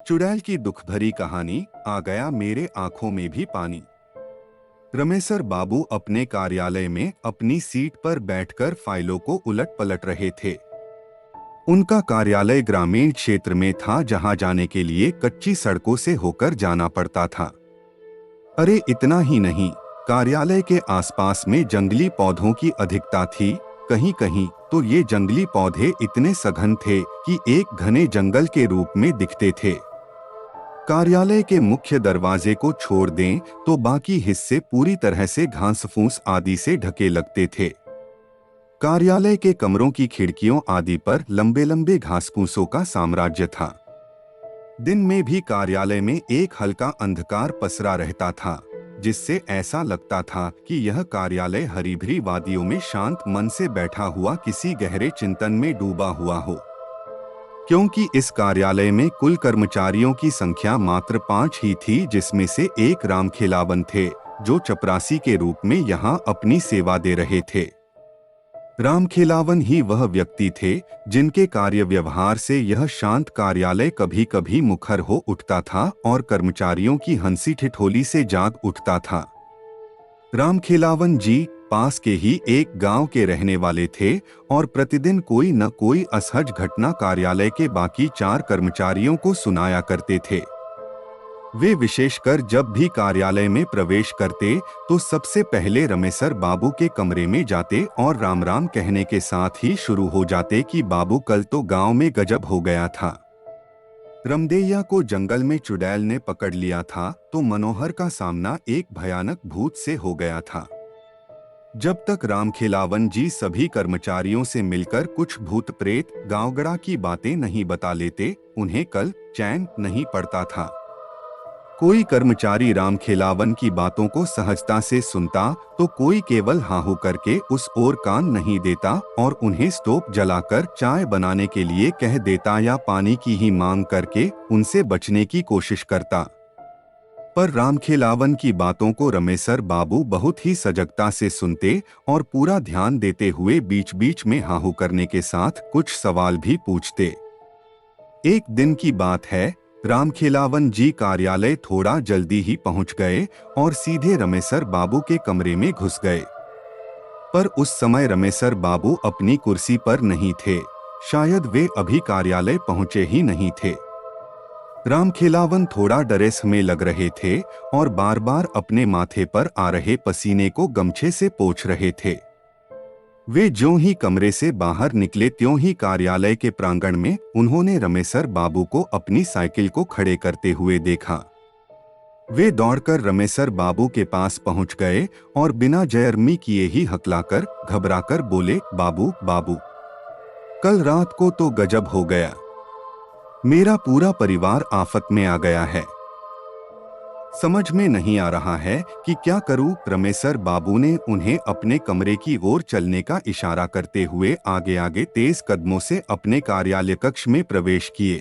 चुड़ैल की दुख भरी कहानी। आ गया मेरे आंखों में भी पानी। रमेसर बाबू अपने कार्यालय में अपनी सीट पर बैठकर फाइलों को उलट पलट रहे थे। उनका कार्यालय ग्रामीण क्षेत्र में था, जहां जाने के लिए कच्ची सड़कों से होकर जाना पड़ता था। अरे इतना ही नहीं, कार्यालय के आसपास में जंगली पौधों की अधिकता थी। कहीं कहीं तो ये जंगली पौधे इतने सघन थे कि एक घने जंगल के रूप में दिखते थे। कार्यालय के मुख्य दरवाजे को छोड़ दें तो बाकी हिस्से पूरी तरह से घास फूस आदि से ढके लगते थे। कार्यालय के कमरों की खिड़कियों आदि पर लंबे लंबे घास फूसों का साम्राज्य था। दिन में भी कार्यालय में एक हल्का अंधकार पसरा रहता था, जिससे ऐसा लगता था कि यह कार्यालय हरी भरी वादियों में शांत मन से बैठा हुआ किसी गहरे चिंतन में डूबा हुआ हो। क्योंकि इस कार्यालय में कुल कर्मचारियों की संख्या मात्र 5 ही थी, जिसमें से एक रामखेलावन थे, जो चपरासी के रूप में यहाँ अपनी सेवा दे रहे थे। रामखेलावन ही वह व्यक्ति थे जिनके कार्य व्यवहार से यह शांत कार्यालय कभी कभी मुखर हो उठता था और कर्मचारियों की हंसी ठिठोली से जाग उठता था। रामखेलावन जी पास के ही एक गांव के रहने वाले थे और प्रतिदिन कोई न कोई असहज घटना कार्यालय के बाकी 4 कर्मचारियों को सुनाया करते थे। वे विशेषकर जब भी कार्यालय में प्रवेश करते तो सबसे पहले रमेसर बाबू के कमरे में जाते और राम राम कहने के साथ ही शुरू हो जाते कि बाबू कल तो गांव में गजब हो गया था। रमदैया को जंगल में चुड़ैल ने पकड़ लिया था तो मनोहर का सामना एक भयानक भूत से हो गया था। जब तक रामखेलावन जी सभी कर्मचारियों से मिलकर कुछ भूत प्रेत गांवगड़ा की बातें नहीं बता लेते, उन्हें कल चैन नहीं पड़ता था। कोई कर्मचारी रामखेलावन की बातों को सहजता से सुनता तो कोई केवल हाहू करके उस ओर कान नहीं देता और उन्हें स्टोव जलाकर चाय बनाने के लिए कह देता या पानी की ही मांग करके उनसे बचने की कोशिश करता। पर रामखेलावन की बातों को रमेसर बाबू बहुत ही सजगता से सुनते और पूरा ध्यान देते हुए बीच बीच में हाहू करने के साथ कुछ सवाल भी पूछते। एक दिन की बात है, रामखेलावन जी कार्यालय थोड़ा जल्दी ही पहुंच गए और सीधे रमेसर बाबू के कमरे में घुस गए। पर उस समय रमेसर बाबू अपनी कुर्सी पर नहीं थे, शायद वे अभी कार्यालय पहुंचे ही नहीं थे। रामखेलावन थोड़ा डरे में लग रहे थे और बार बार अपने माथे पर आ रहे पसीने को गमछे से पोंछ रहे थे। वे ज्यों ही कमरे से बाहर निकले त्यों ही कार्यालय के प्रांगण में उन्होंने रमेसर बाबू को अपनी साइकिल को खड़े करते हुए देखा। वे दौड़कर रमेसर बाबू के पास पहुंच गए और बिना जयरमी किए ही हकलाकर घबराकर बोले, बाबू बाबू, कल रात को तो गजब हो गया, मेरा पूरा परिवार आफत में आ गया है। समझ में नहीं आ रहा है कि क्या करूं। रमेसर बाबू ने उन्हें अपने कमरे की ओर चलने का इशारा करते हुए आगे आगे तेज कदमों से अपने कार्यालय कक्ष में प्रवेश किए।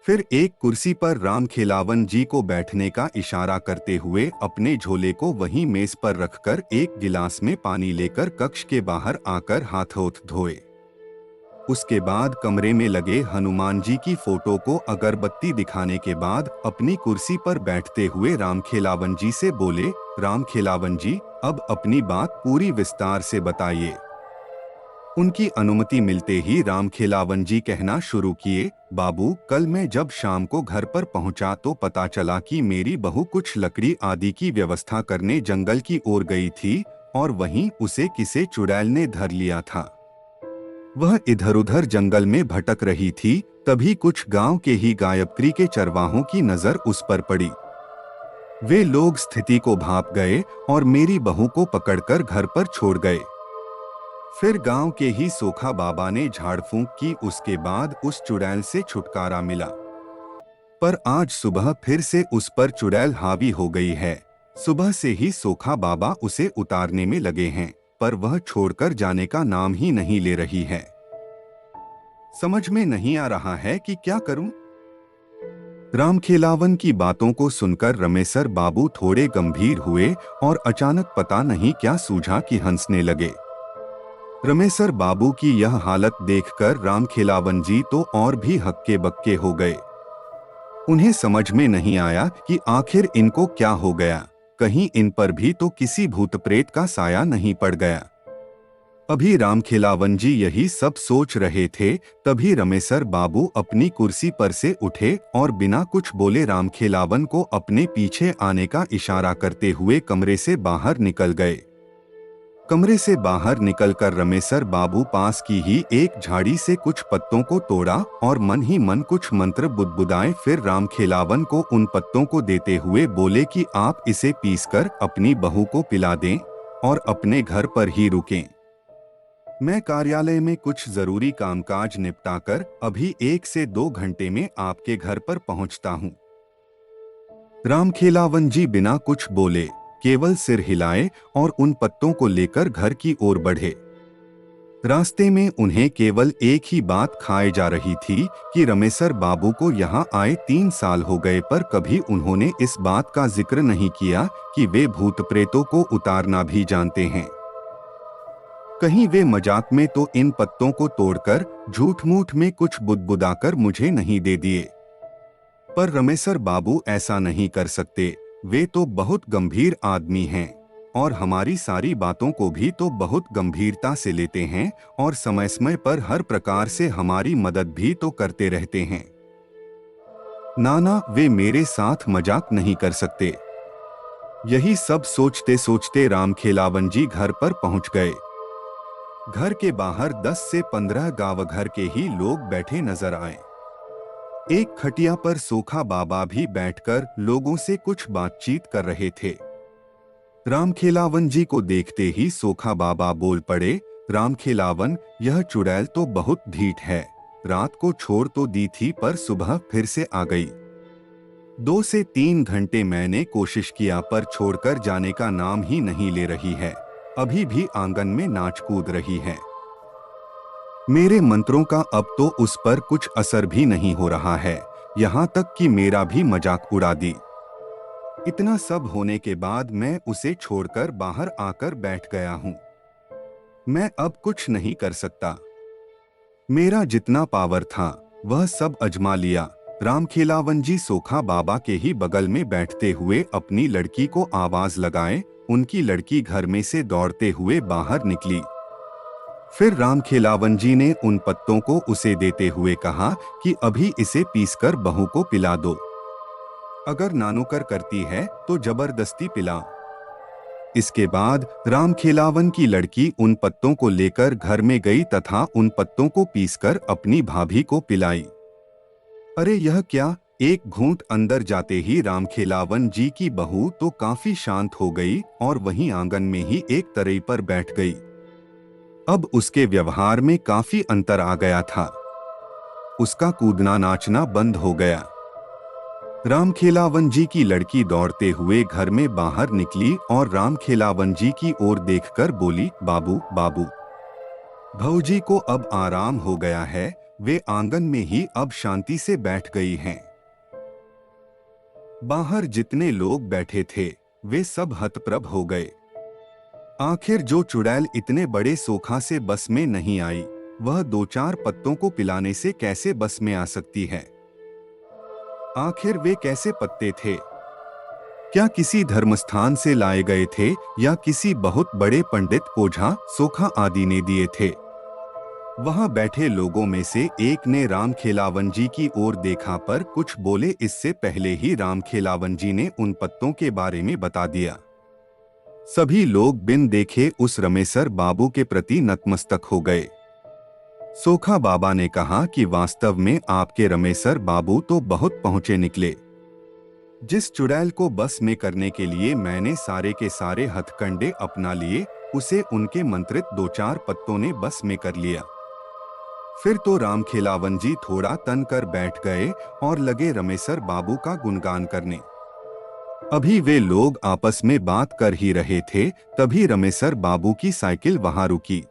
फिर एक कुर्सी पर रामखेलावन जी को बैठने का इशारा करते हुए अपने झोले को वहीं मेज पर रखकर एक गिलास में पानी लेकर कक्ष के बाहर आकर हाथ धोए। उसके बाद कमरे में लगे हनुमान जी की फोटो को अगरबत्ती दिखाने के बाद अपनी कुर्सी पर बैठते हुए रामखेलावन जी से बोले, रामखेलावन जी, अब अपनी बात पूरी विस्तार से बताइए। उनकी अनुमति मिलते ही रामखेलावन जी कहना शुरू किए, बाबू, कल मैं जब शाम को घर पर पहुंचा तो पता चला कि मेरी बहू कुछ लकड़ी आदि की व्यवस्था करने जंगल की ओर गई थी और वहीं उसे किसी चुड़ैल ने धर लिया था। वह इधर उधर जंगल में भटक रही थी, तभी कुछ गांव के ही गायत्री के चरवाहों की नजर उस पर पड़ी। वे लोग स्थिति को भांप गए और मेरी बहू को पकड़कर घर पर छोड़ गए। फिर गांव के ही सोखा बाबा ने झाड़ फूंक की, उसके बाद उस चुड़ैल से छुटकारा मिला। पर आज सुबह फिर से उस पर चुड़ैल हावी हो गई है। सुबह से ही सोखा बाबा उसे उतारने में लगे हैं, पर वह छोड़कर जाने का नाम ही नहीं ले रही है। समझ में नहीं आ रहा है कि क्या करूं। रामखेलावन की बातों को सुनकर रमेसर बाबू थोड़े गंभीर हुए और अचानक पता नहीं क्या सूझा कि हंसने लगे। रमेसर बाबू की यह हालत देखकर रामखेलावन जी तो और भी हक्के बक्के हो गए। उन्हें समझ में नहीं आया कि आखिर इनको क्या हो गया, कहीं इन पर भी तो किसी भूत प्रेत का साया नहीं पड़ गया। अभी रामखेलावन जी यही सब सोच रहे थे, तभी रमेसर बाबू अपनी कुर्सी पर से उठे और बिना कुछ बोले रामखेलावन को अपने पीछे आने का इशारा करते हुए कमरे से बाहर निकल गए। कमरे से बाहर निकलकर रमेसर बाबू पास की ही एक झाड़ी से कुछ पत्तों को तोड़ा और मन ही मन कुछ मंत्र बुदबुदाए, फिर रामखेलावन को उन पत्तों को देते हुए बोले कि आप इसे पीसकर अपनी बहू को पिला दें और अपने घर पर ही रुकें। मैं कार्यालय में कुछ जरूरी कामकाज निपटाकर अभी 1 से 2 घंटे में आपके घर पर पहुंचता हूं। रामखेलावन जी बिना कुछ बोले केवल सिर हिलाए और उन पत्तों को लेकर घर की ओर बढ़े। रास्ते में उन्हें केवल एक ही बात खाए जा रही थी कि रमेसर बाबू को यहाँ आए 3 साल हो गए, पर कभी उन्होंने इस बात का जिक्र नहीं किया कि वे भूत प्रेतों को उतारना भी जानते हैं। कहीं वे मजाक में तो इन पत्तों को तोड़कर झूठ मूठ में कुछ बुदबुदाकर मुझे नहीं दे दिए। पर रमेसर बाबू ऐसा नहीं कर सकते, वे तो बहुत गंभीर आदमी हैं और हमारी सारी बातों को भी तो बहुत गंभीरता से लेते हैं और समय समय पर हर प्रकार से हमारी मदद भी तो करते रहते हैं। नाना, वे मेरे साथ मजाक नहीं कर सकते। यही सब सोचते सोचते रामखेलावन जी घर पर पहुंच गए। घर के बाहर 10 से 15 गांव घर के ही लोग बैठे नजर आए। एक खटिया पर सोखा बाबा भी बैठकर लोगों से कुछ बातचीत कर रहे थे। रामखेलावन जी को देखते ही सोखा बाबा बोल पड़े, रामखेलावन, यह चुड़ैल तो बहुत ढीठ है। रात को छोड़ तो दी थी पर सुबह फिर से आ गई। 2 से 3 घंटे मैंने कोशिश किया पर छोड़कर जाने का नाम ही नहीं ले रही है। अभी भी आंगन में नाच कूद रही है। मेरे मंत्रों का अब तो उस पर कुछ असर भी नहीं हो रहा है, यहाँ तक कि मेरा भी मजाक उड़ा दी। इतना सब होने के बाद मैं उसे छोड़कर बाहर आकर बैठ गया हूँ। मैं अब कुछ नहीं कर सकता। मेरा जितना पावर था वह सब अजमा लिया। रामखेलावन जी सोखा बाबा के ही बगल में बैठते हुए अपनी लड़की को आवाज लगाए। उनकी लड़की घर में से दौड़ते हुए बाहर निकली। फिर रामखेलावन जी ने उन पत्तों को उसे देते हुए कहा कि अभी इसे पीसकर बहू को पिला दो। अगर नानुकर करती है तो जबरदस्ती पिला। इसके बाद रामखेलावन की लड़की उन पत्तों को लेकर घर में गई तथा उन पत्तों को पीसकर अपनी भाभी को पिलाई। अरे यह क्या! एक घूंट अंदर जाते ही रामखेलावन जी की बहू तो काफी शांत हो गई और वहीं आंगन में ही एक तराई पर बैठ गई। अब उसके व्यवहार में काफी अंतर आ गया था। उसका कूदना नाचना बंद हो गया। रामखेलावन जी की लड़की दौड़ते हुए घर में बाहर निकली और रामखेलावन जी की ओर देखकर बोली, बाबू बाबू। भौजी को अब आराम हो गया है, वे आंगन में ही अब शांति से बैठ गई हैं। बाहर जितने लोग बैठे थे वे सब हतप्रभ हो गए। आखिर जो चुड़ैल इतने बड़े सोखा से बस में नहीं आई, वह 2-4 पत्तों को पिलाने से कैसे बस में आ सकती है? आखिर वे कैसे पत्ते थे? क्या किसी धर्मस्थान से लाए गए थे या किसी बहुत बड़े पंडित ओझा सोखा आदि ने दिए थे? वहां बैठे लोगों में से एक ने रामखेलावन जी की ओर देखा पर कुछ बोले। इससे पहले ही रामखेलावन जी ने उन पत्तों के बारे में बता दिया। सभी लोग बिन देखे उस रमेसर बाबू के प्रति नतमस्तक हो गए। सोखा बाबा ने कहा कि वास्तव में आपके रमेसर बाबू तो बहुत पहुंचे निकले। जिस चुड़ैल को बस में करने के लिए मैंने सारे के सारे हथकंडे अपना लिए, उसे उनके मंत्रित 2-4 पत्तों ने बस में कर लिया। फिर तो रामखेलावन जी थोड़ा तन कर बैठ गए और लगे रमेसर बाबू का गुणगान करने। अभी वे लोग आपस में बात कर ही रहे थे, तभी रमेसर बाबू की साइकिल वहां रुकी।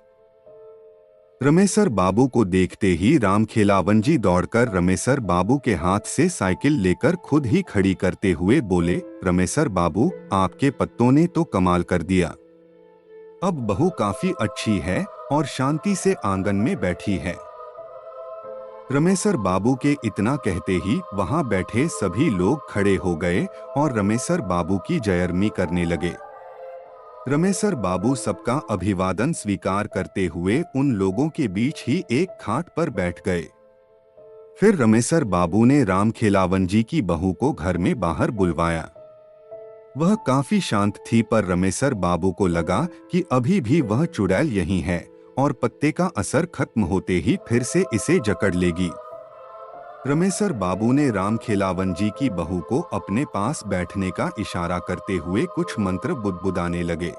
रमेसर बाबू को देखते ही रामखेलावन जी दौड़कर रमेसर बाबू के हाथ से साइकिल लेकर खुद ही खड़ी करते हुए बोले, रमेसर बाबू, आपके पत्तों ने तो कमाल कर दिया। अब बहू काफी अच्छी है और शांति से आंगन में बैठी है। रमेसर बाबू के इतना कहते ही वहां बैठे सभी लोग खड़े हो गए और रमेसर बाबू की जयरमी करने लगे। रमेसर बाबू सबका अभिवादन स्वीकार करते हुए उन लोगों के बीच ही एक खाट पर बैठ गए। फिर रमेसर बाबू ने रामखेलावन जी की बहू को घर में बाहर बुलवाया। वह काफी शांत थी, पर रमेसर बाबू को लगा कि अभी भी वह चुड़ैल यहीं है और पत्ते का असर खत्म होते ही फिर से इसे जकड़ लेगी। रमेसर बाबू ने रामखेलावन जी की बहू को अपने पास बैठने का इशारा करते हुए कुछ मंत्र बुदबुदाने लगे।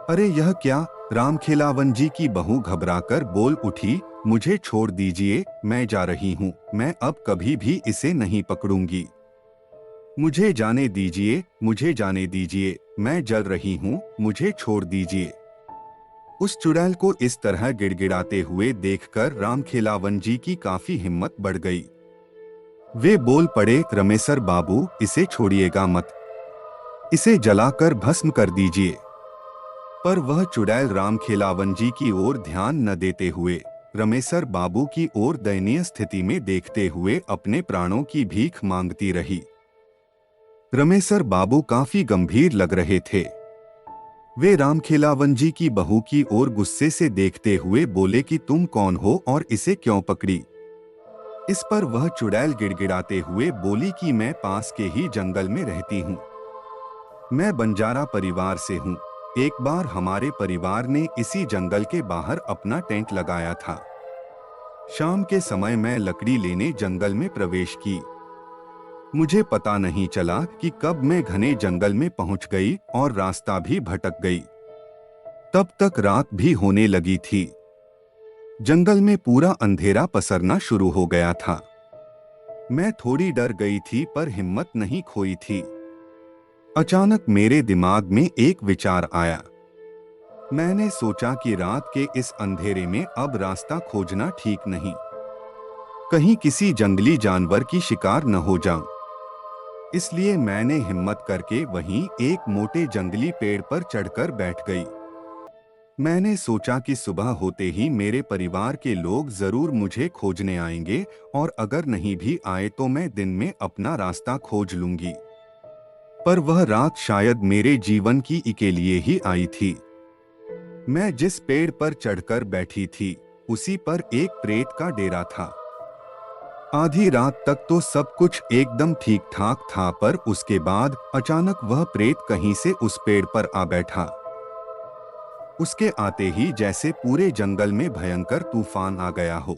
अरे यह क्या? रामखेलावन जी की बहू घबराकर बोल उठी, मुझे छोड़ दीजिए, मैं जा रही हूँ, मैं अब कभी भी इसे नहीं पकड़ूंगी। मुझे जाने दीजिए, मुझे जाने दीजिए, मैं जल रही हूँ, मुझे छोड़ दीजिए। उस चुड़ैल को इस तरह गिड़गिड़ाते हुए देखकर रामखेलावन जी की काफी हिम्मत बढ़ गई। वे बोल पड़े, रमेसर बाबू, इसे छोड़िएगा मत, इसे जलाकर भस्म कर दीजिए। पर वह चुड़ैल रामखेलावन जी की ओर ध्यान न देते हुए रमेसर बाबू की ओर दयनीय स्थिति में देखते हुए अपने प्राणों की भीख मांगती रही। रमेसर बाबू काफी गंभीर लग रहे थे। वे रामखेलावन जी की बहू की ओर गुस्से से देखते हुए बोले कि तुम कौन हो और इसे क्यों पकड़ी? इस पर वह चुड़ैल गिड़गिड़ाते हुए बोली कि मैं पास के ही जंगल में रहती हूँ, मैं बंजारा परिवार से हूँ। एक बार हमारे परिवार ने इसी जंगल के बाहर अपना टेंट लगाया था। शाम के समय मैं लकड़ी लेने जंगल में प्रवेश की। मुझे पता नहीं चला कि कब मैं घने जंगल में पहुंच गई और रास्ता भी भटक गई। तब तक रात भी होने लगी थी। जंगल में पूरा अंधेरा पसरना शुरू हो गया था। मैं थोड़ी डर गई थी, पर हिम्मत नहीं खोई थी। अचानक मेरे दिमाग में एक विचार आया। मैंने सोचा कि रात के इस अंधेरे में अब रास्ता खोजना ठीक नहीं, कहीं किसी जंगली जानवर की शिकार न हो जाऊं। इसलिए मैंने हिम्मत करके वहीं एक मोटे जंगली पेड़ पर चढ़कर बैठ गई। मैंने सोचा कि सुबह होते ही मेरे परिवार के लोग जरूर मुझे खोजने आएंगे और अगर नहीं भी आए तो मैं दिन में अपना रास्ता खोज लूंगी। पर वह रात शायद मेरे जीवन की के लिए ही आई थी। मैं जिस पेड़ पर चढ़कर बैठी थी उसी पर एक प्रेत का डेरा था। आधी रात तक तो सब कुछ एकदम ठीक ठाक था, पर उसके बाद अचानक वह प्रेत कहीं से उस पेड़ पर आ बैठा। उसके आते ही जैसे पूरे जंगल में भयंकर तूफान आ गया हो।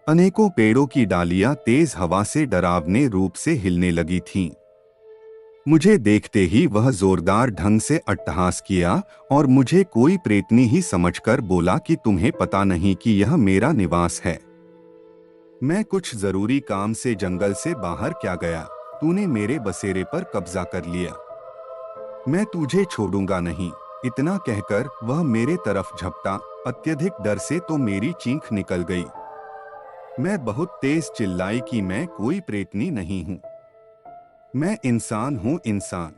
अनेकों पेड़ों की डालियां तेज हवा से डरावने रूप से हिलने लगी थीं। मुझे देखते ही वह जोरदार ढंग से अट्टहास किया और मुझे कोई प्रेतनी ही समझकर बोला कि तुम्हें पता नहीं कि यह मेरा निवास है। मैं कुछ जरूरी काम से जंगल से बाहर क्या गया, तूने मेरे बसेरे पर कब्जा कर लिया, मैं तुझे छोड़ूंगा नहीं। इतना कहकर वह मेरे तरफ झपटा। अत्यधिक डर से तो मेरी चीख निकल गई। मैं बहुत तेज चिल्लाई कि मैं कोई प्रेतनी नहीं हूँ, मैं इंसान हूँ, इंसान।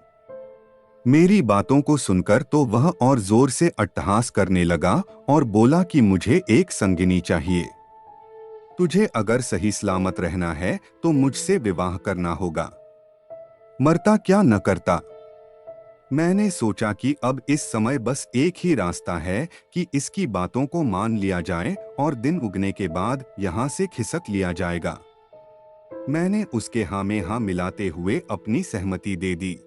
मेरी बातों को सुनकर तो वह और जोर से अट्टहास करने लगा और बोला कि मुझे एक संगिनी चाहिए। तुझे अगर सही सलामत रहना है तो मुझसे विवाह करना होगा, मरता क्या न करता। मैंने सोचा कि अब इस समय बस एक ही रास्ता है कि इसकी बातों को मान लिया जाए और दिन उगने के बाद यहाँ से खिसक लिया जाएगा। मैंने उसके हाँ में हाँ मिलाते हुए अपनी सहमति दे दी।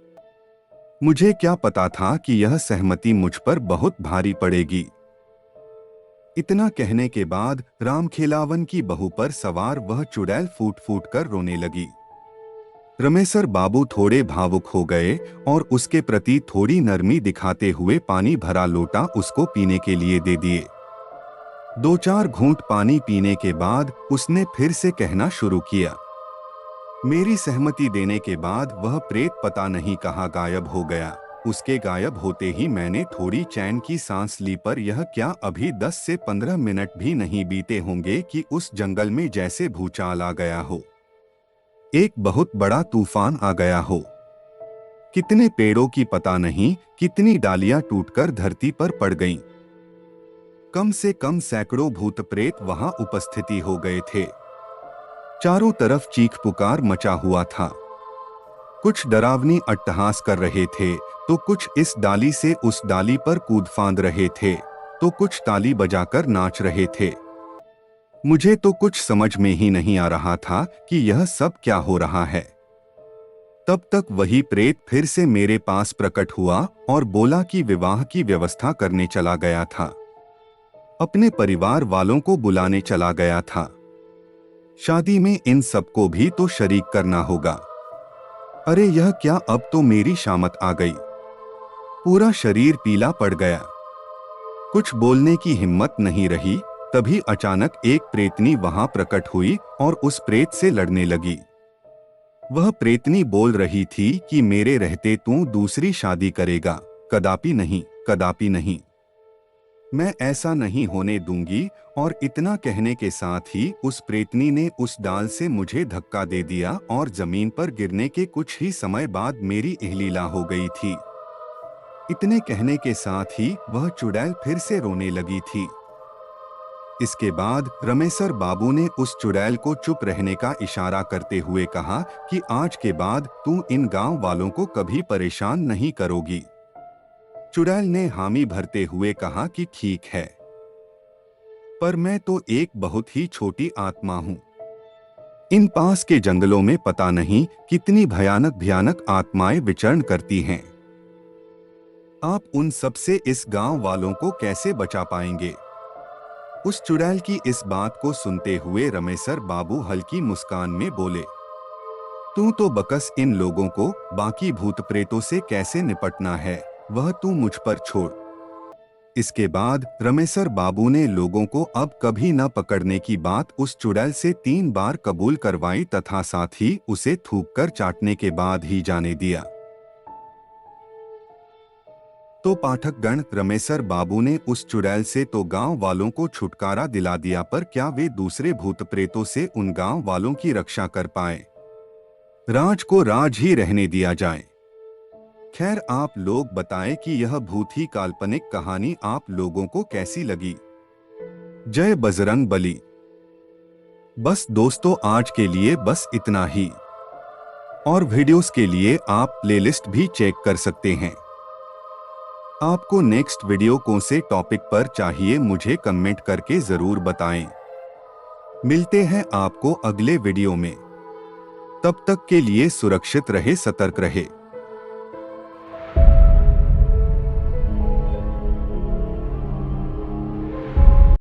मुझे क्या पता था कि यह सहमति मुझ पर बहुत भारी पड़ेगी। इतना कहने के बाद रामखेलावन की बहू पर सवार वह चुड़ैल फूट फूट कर रोने लगी। रमेसर बाबू थोड़े भावुक हो गए और उसके प्रति थोड़ी नरमी दिखाते हुए पानी भरा लोटा उसको पीने के लिए दे दिए। 2-4 घूंट पानी पीने के बाद उसने फिर से कहना शुरू किया। मेरी सहमति देने के बाद वह प्रेत पता नहीं कहाँ गायब हो गया। उसके गायब होते ही मैंने थोड़ी चैन की सांस ली, पर यह क्या अभी 10 से 15 मिनट भी नहीं बीते होंगे कि उस जंगल में जैसे भूचाल आ गया हो, एक बहुत बड़ा तूफान आ गया हो। कितने पेड़ों की पता नहीं, कितनी डालियां टूटकर धरती पर पड़ गईं। कम से कम सैकड़ों भूत प्रेत वहां उपस्थिति हो गए थे। चारों तरफ चीख पुकार मचा हुआ था। कुछ डरावनी अट्टहास कर रहे थे, तो कुछ इस डाली से उस डाली पर कूद फांद रहे थे, तो कुछ ताली बजाकर नाच रहे थे। मुझे तो कुछ समझ में ही नहीं आ रहा था कि यह सब क्या हो रहा है। तब तक वही प्रेत फिर से मेरे पास प्रकट हुआ और बोला कि विवाह की व्यवस्था करने चला गया था, अपने परिवार वालों को बुलाने चला गया था। शादी में इन सबको भी तो शरीक करना होगा। अरे यह क्या, अब तो मेरी शामत आ गई। पूरा शरीर पीला पड़ गया, कुछ बोलने की हिम्मत नहीं रही। तभी अचानक एक प्रेतनी वहां प्रकट हुई और उस प्रेत से लड़ने लगी। वह प्रेतनी बोल रही थी कि मेरे रहते तू दूसरी शादी करेगा, कदापि नहीं, कदापि नहीं, मैं ऐसा नहीं होने दूंगी। और इतना कहने के साथ ही उस प्रेतनी ने उस डाल से मुझे धक्का दे दिया और जमीन पर गिरने के कुछ ही समय बाद मेरी इहलीला हो गई थी। इतने कहने के साथ ही वह चुड़ैल फिर से रोने लगी थी। इसके बाद रमेसर बाबू ने उस चुड़ैल को चुप रहने का इशारा करते हुए कहा कि आज के बाद तू इन गांव वालों को कभी परेशान नहीं करोगी। चुड़ैल ने हामी भरते हुए कहा कि ठीक है, पर मैं तो एक बहुत ही छोटी आत्मा हूं। इन पास के जंगलों में पता नहीं कितनी भयानक भयानक आत्माएं विचरण करती हैं। आप उन सब से इस गांव वालों को कैसे बचा पाएंगे? उस चुड़ैल की इस बात को सुनते हुए रमेसर बाबू हल्की मुस्कान में बोले, तू तो बकस इन लोगों को बाकी भूत प्रेतों से कैसे निपटना है वह तू मुझ पर छोड़। इसके बाद रमेसर बाबू ने लोगों को अब कभी न पकड़ने की बात उस चुड़ैल से 3 बार कबूल करवाई तथा साथ ही उसे थूककर चाटने के बाद ही जाने दिया। तो पाठकगण, रमेसर बाबू ने उस चुड़ैल से तो गांव वालों को छुटकारा दिला दिया, पर क्या वे दूसरे भूत प्रेतों से उन गांव वालों की रक्षा कर पाए? राज को राज ही रहने दिया जाए। खैर, आप लोग बताएं कि यह भूत ही काल्पनिक कहानी आप लोगों को कैसी लगी। जय बजरंग बली। बस दोस्तों, आज के लिए बस इतना ही। और वीडियोस के लिए आप प्लेलिस्ट भी चेक कर सकते हैं। आपको नेक्स्ट वीडियो कौन से टॉपिक पर चाहिए मुझे कमेंट करके जरूर बताएं। मिलते हैं आपको अगले वीडियो में। तब तक के लिए सुरक्षित रहे, सतर्क रहे।